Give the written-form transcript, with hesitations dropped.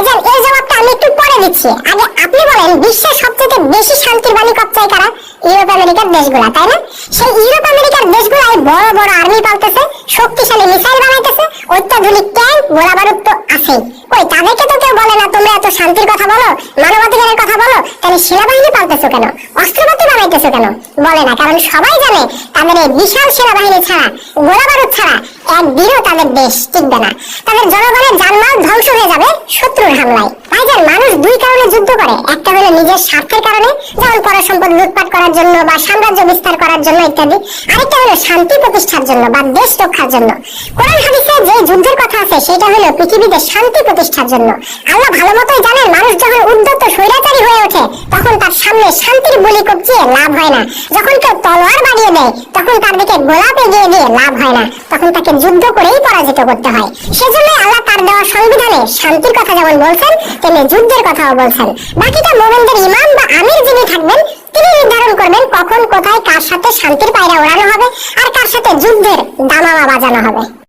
ভাইজান এই জবাবটা আমি একটু পরে দিচ্ছি, আগে আপনি বলেন বিশ্বের সবচেয়ে বেশি শান্তির বাণী কচ্ছায় কারা? ইউরোপ আমেরিকার দেশগুলা, তাই না? সেই ইউরোপ আমেরিকার দেশগুলাই বড় বড় আর্মি পালতেছে, শক্তিশালী মিসাইল বানাইতেছে, অত্যাধুনিক ট্যাঙ্ক গোলা বারুদ তো আছেই। কই তাদেরকে তো কেউ বলে না তোমরা এত শান্তির কথা বলো, মানবাধিকারের কথা বলো, তাহলে সেনাবাহিনী পালতেছো কেন, অস্ত্রপাতি বানাইতেছো কেন? বলে না, কারণ সবাই জানে তাদের এই বিশাল সেনাবাহিনী ছাড়া, গোলা বারুদ ছাড়া একদিনও তাদের দেশ টিকবে না। তাদের জনগণের জানমাল ধ্বংস হয়ে যাবে শত্রুর হামলায়। ভাইজান মানুষ দুই কারণে যুদ্ধ করে, একটা হলো নিজের স্বার্থের কারণে, যেমন পরসম্পদ লুটপাট করার জন্য বা সাম্রাজ্য বিস্তার করার জন্য ইত্যাদি, আরেকটা হলো শান্তি প্রতিষ্ঠার জন্য বা দেশ রক্ষার জন্য। কোরআন হাদিসে যে যুদ্ধের কথা আছে সেটা হলো পৃথিবীতে শান্তি প্রতিষ্ঠার জন্য। আল্লাহ ভালো মতোই জানেন মানুষ যখন উদ্ধত স্বৈরাচারী হয়ে ওঠে তখন তার সামনে শান্তির বলি কবচিয়ে লাভ হয় না। যখন কেউ তলোয়ার বাড়িয়ে দেয় তখন তার দিকে গোলাপ এগিয়ে দিয়ে লাভ হয় না, তখন তাকে যুদ্ধ করেই পরাজিত করতে হয়। সেজন্য আল্লাহ তার দেওয়া সংবিধানে শান্তির কথা যেমন বলছেন তেমনি যুদ্ধের কথাও বলছেন। বাকিটা মুমিনদের ইমাম বা আমির যিনি থাকবেন তিনি নির্ধারণ করবেন কখন কোথায় কার সাথে শান্তির পায়রা ওড়ানো হবে আর কার সাথে যুদ্ধের দামামা বাজানো হবে।